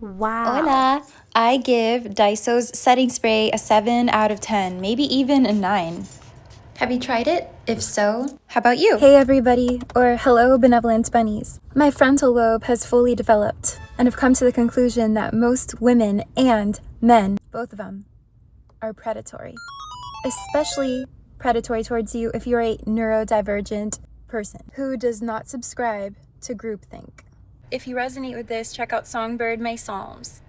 Wow. Hola! I give Daiso's setting spray a 7 out of 10, maybe even a 9. Have you tried it? If so, how about you? Hey everybody, or hello benevolent bunnies. My frontal lobe has fully developed, and I've come to the conclusion that most women and men, both of them, are predatory. Especially predatory towards you if you're a neurodivergent person who does not subscribe to groupthink. If you resonate with this, check out Songbird My Psalms.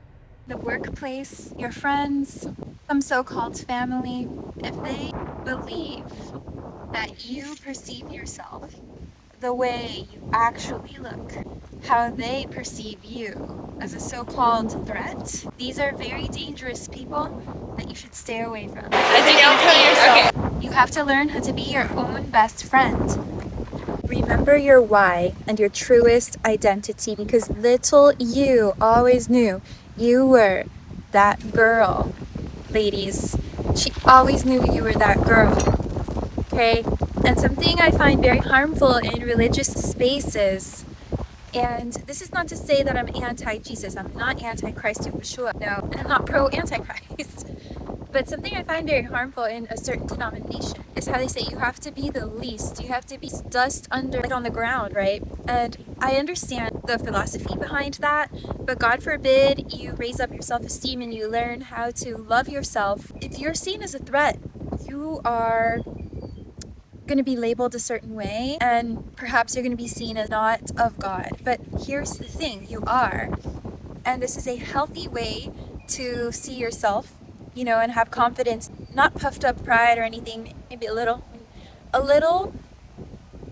The workplace, your friends, some so-called family, if they believe that you perceive yourself the way you actually look, how they perceive you as a so-called threat, these are very dangerous people that you should stay away from. You have to learn how to be your own best friend. Remember your why and your truest identity, because little you always knew you were that girl. Ladies, she always knew you were that girl. Okay? And something I find very harmful in religious spaces, and this is not to say that I'm anti-Jesus, I'm not anti-Christ Yahushua, no, and I'm not pro-antichrist. But something I find very harmful in a certain denomination is how they say you have to be the least, you have to be dust under, like on the ground, right? And I understand the philosophy behind that, but God forbid you raise up your self-esteem and you learn how to love yourself. If you're seen as a threat, you are going to be labeled a certain way, and perhaps you're going to be seen as not of God. But here's the thing, you are. And this is a healthy way to see yourself, and have confidence, not puffed up pride or anything, maybe a little.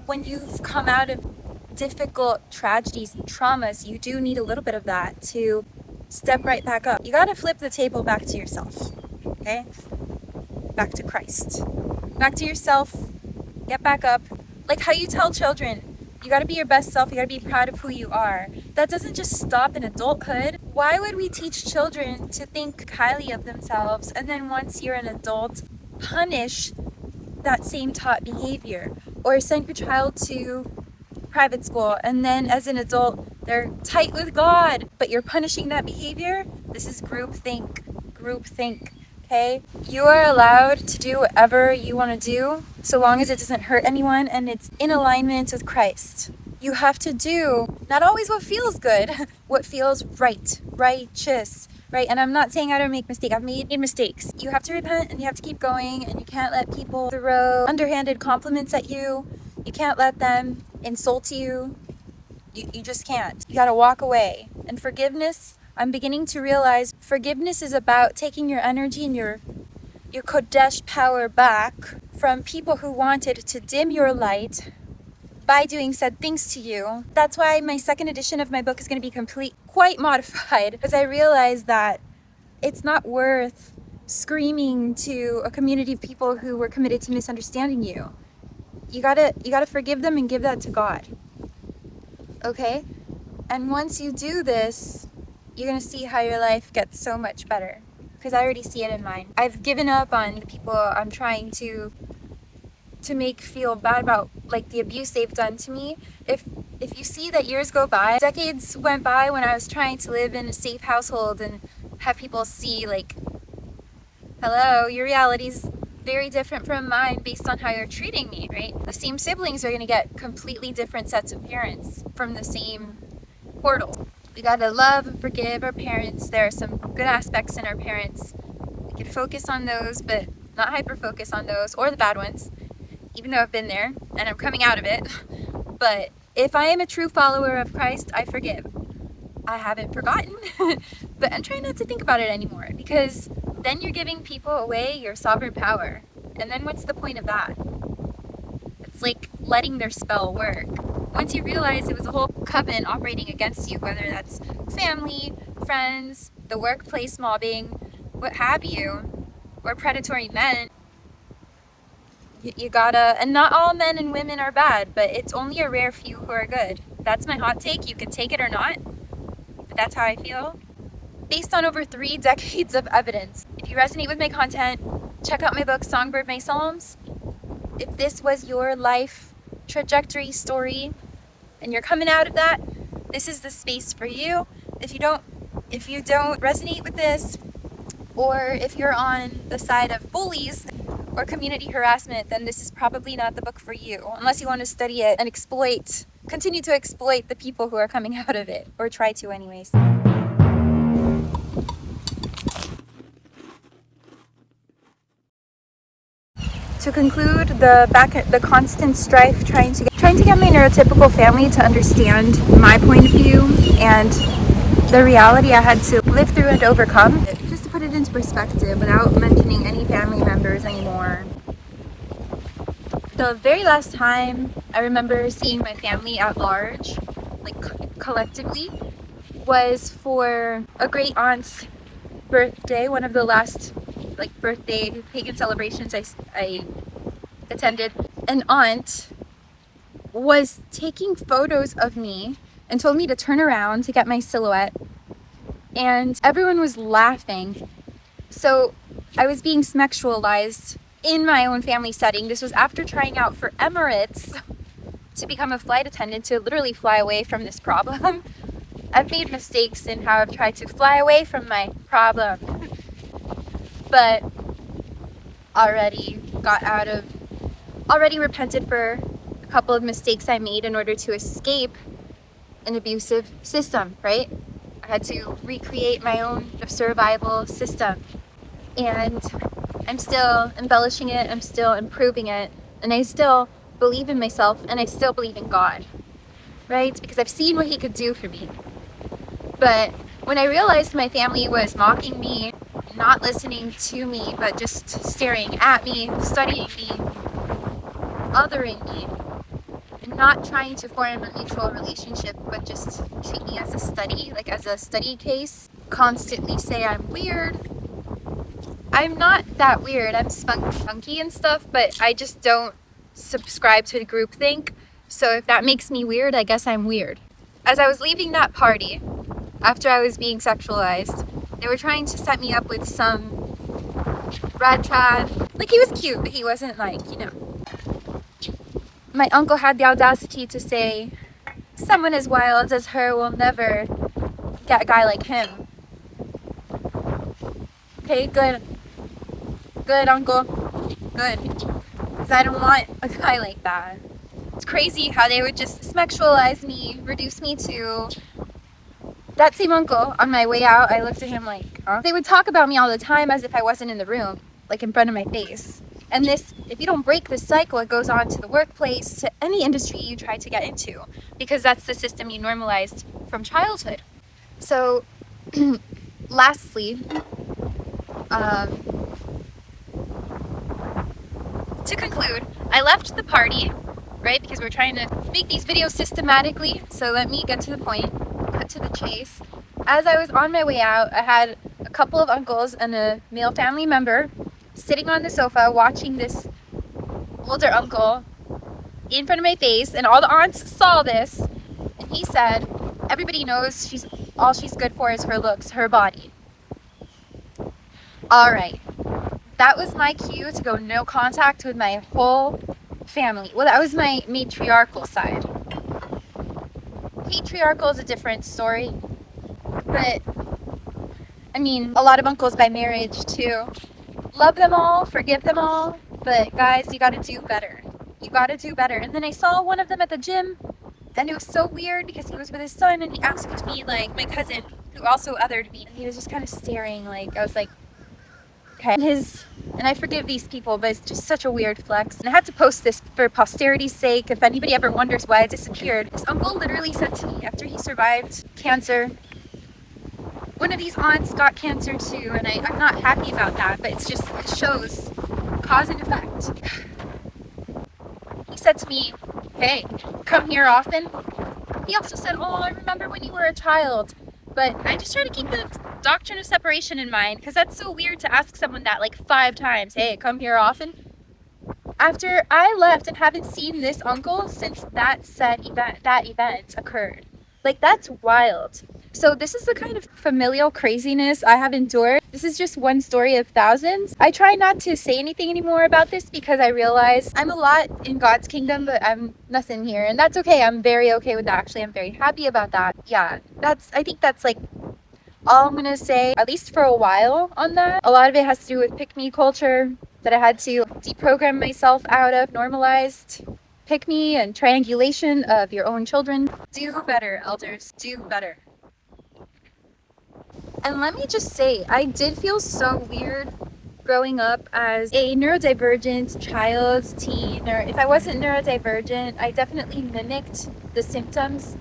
When you've come out of difficult tragedies and traumas, you do need a little bit of that to step right back up. You got to flip the table back to yourself, okay? Back to Christ. Back to yourself. Get back up. Like how you tell children, you got to be your best self. You got to be proud of who you are. That doesn't just stop in adulthood. Why would we teach children to think highly of themselves and then once you're an adult, punish that same taught behavior? Or send your child to private school and then as an adult, they're tight with God, but you're punishing that behavior? This is groupthink. Groupthink. Okay? You are allowed to do whatever you want to do so long as it doesn't hurt anyone and it's in alignment with Christ. You have to do not always what feels good, what feels right, righteous, right? And I'm not saying I don't make mistakes. I've made mistakes. You have to repent and you have to keep going, and you can't let people throw underhanded compliments at you. You can't let them insult you. You just can't. You got to walk away. And forgiveness, I'm beginning to realize forgiveness is about taking your energy and your Kodesh power back from people who wanted to dim your light by doing said things to you. That's why my second edition of my book is going to be quite modified, because I realized that it's not worth screaming to a community of people who were committed to misunderstanding you. You gotta forgive them and give that to God. Okay? And once you do this, you're gonna see how your life gets so much better. Because I already see it in mine. I've given up on the people I'm trying to make feel bad about, like, the abuse they've done to me. If you see that years go by, decades went by when I was trying to live in a safe household and have people see, like, hello, your reality's very different from mine based on how you're treating me, right? The same siblings are going to get completely different sets of parents from the same portal. We got to love and forgive our parents. There are some good aspects in our parents. We can focus on those, but not hyper-focus on those, or the bad ones, even though I've been there and I'm coming out of it. But if I am a true follower of Christ, I forgive. I haven't forgotten, but I'm trying not to think about it anymore, because then you're giving people away your sovereign power. And then what's the point of that? It's like letting their spell work. Once you realize it was a whole coven operating against you, whether that's family, friends, the workplace mobbing, what have you, or predatory men, you gotta, and not all men and women are bad, but it's only a rare few who are good. That's my hot take. You can take it or not, but that's how I feel. Based on over 3 decades of evidence. If you resonate with my content, check out my book, Songbird My Psalms. If this was your life trajectory story and you're coming out of that, this is the space for you. If you don't If you don't resonate with this, or if you're on the side of bullies or community harassment, then this is probably not the book for you, unless you want to study it and continue to exploit the people who are coming out of it, or try to anyways. To conclude, the constant strife trying to get my neurotypical family to understand my point of view and the reality I had to live through and overcome. Just to put it into perspective without mentioning any family members anymore. The very last time I remember seeing my family at large, like collectively, was for a great aunt's birthday, one of the last birthday pagan celebrations I attended. An aunt was taking photos of me and told me to turn around to get my silhouette, and everyone was laughing. So I was being sexualized in my own family setting. This was after trying out for Emirates to become a flight attendant, to literally fly away from this problem. I've made mistakes in how I've tried to fly away from my problem, but already repented for a couple of mistakes I made in order to escape an abusive system, right? I had to recreate my own survival system, and I'm still embellishing it, I'm still improving it, and I still believe in myself, and I still believe in God, right? Because I've seen what He could do for me. But when I realized my family was mocking me, not listening to me, but just staring at me, studying me, othering me, and not trying to form a mutual relationship, but just treat me as a study, like as a study case, constantly say I'm weird. I'm not that weird. I'm spunky and stuff, but I just don't subscribe to groupthink. So if that makes me weird, I guess I'm weird. As I was leaving that party, after I was being sexualized, they were trying to set me up with some rad trad. Like, he was cute, but he wasn't My uncle had the audacity to say, someone as wild as her will never get a guy like him. Okay, good. Good, uncle. Good. Because I don't want a guy like that. It's crazy how they would just sexualize me, reduce me to... That same uncle, on my way out, I looked at him like, huh? They would talk about me all the time as if I wasn't in the room, like in front of my face. And this, if you don't break this cycle, it goes on to the workplace, to any industry you try to get into, because that's the system you normalized from childhood. So, lastly, to conclude, I left the party, right, because we're trying to make these videos systematically, so let me get to the point, cut to the chase. As I was on my way out, I had a couple of uncles and a male family member sitting on the sofa watching this older uncle in front of my face, and all the aunts saw this, and he said, everybody knows all she's good for is her looks, her body. Alright, that was my cue to go no contact with my whole family. Well, that was my matriarchal side. Patriarchal is a different story, but I mean, a lot of uncles by marriage too. Love them all, forgive them all, but guys, you gotta do better. You gotta do better. And then I saw one of them at the gym, and it was so weird because he was with his son, and he asked me, like, my cousin, who also othered me, and he was just kind of staring, like, I was like, okay. And I forgive these people, but it's just such a weird flex. And I had to post this for posterity's sake. If anybody ever wonders why I disappeared, this uncle literally said to me after he survived cancer, one of these aunts got cancer too, and I'm not happy about that, but it shows cause and effect. He said to me, hey, come here often. He also said, oh, I remember when you were a child. But I just try to keep the doctrine of separation in mind, because that's so weird to ask someone that like 5 times, hey, come here often. After I left and haven't seen this uncle since that event occurred. Like, that's wild. So this is the kind of familial craziness I have endured. This is just one story of thousands. I try not to say anything anymore about this because I realize I'm a lot in God's kingdom, but I'm nothing here. And that's okay. I'm very okay with that. Actually, I'm very happy about that. Yeah, I think that's like all I'm gonna say, at least for a while on that. A lot of it has to do with pick-me culture that I had to deprogram myself out of, normalized pick-me and triangulation of your own children. Do better, elders, do better. And let me just say, I did feel so weird growing up as a neurodivergent child, teen, or if I wasn't neurodivergent, I definitely mimicked the symptoms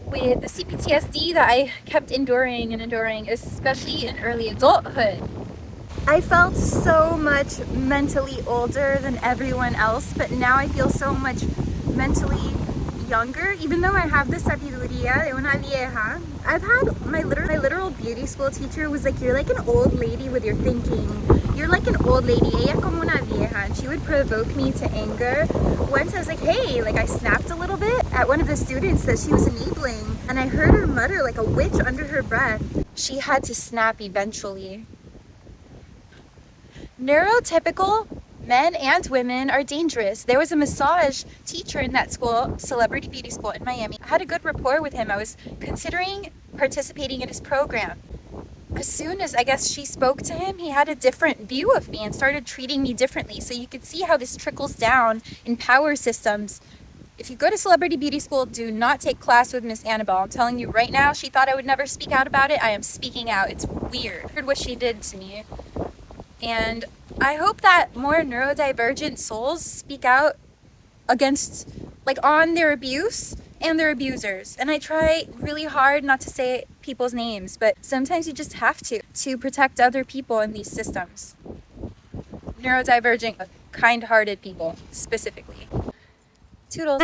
with the CPTSD that I kept enduring and enduring, especially in early adulthood. I felt so much mentally older than everyone else, but now I feel so much mentally younger, even though I have the sabiduría de una vieja. I've had my literal beauty school teacher was like, you're like an old lady with your thinking. You're like an old lady, ella como una vieja, and she would provoke me to anger. Once I was like, hey, like I snapped a little bit at one of the students that she was enabling, and I heard her mutter like a witch under her breath. She had to snap eventually. Neurotypical men and women are dangerous. There was a massage teacher in that school, celebrity beauty school in Miami. I had a good rapport with him. I was considering participating in his program. As soon as I guess she spoke to him, he had a different view of me and started treating me differently. So you could see how this trickles down in power systems. If you go to celebrity beauty school, do not take class with Miss Annabelle. I'm telling you right now, she thought I would never speak out about it. I am speaking out. It's weird. I heard what she did to me. And I hope that more neurodivergent souls speak out against, like, on their abuse and their abusers. And I try really hard not to say people's names, but sometimes you just have to protect other people in these systems. Neurodivergent, kind-hearted people, specifically. Toodles.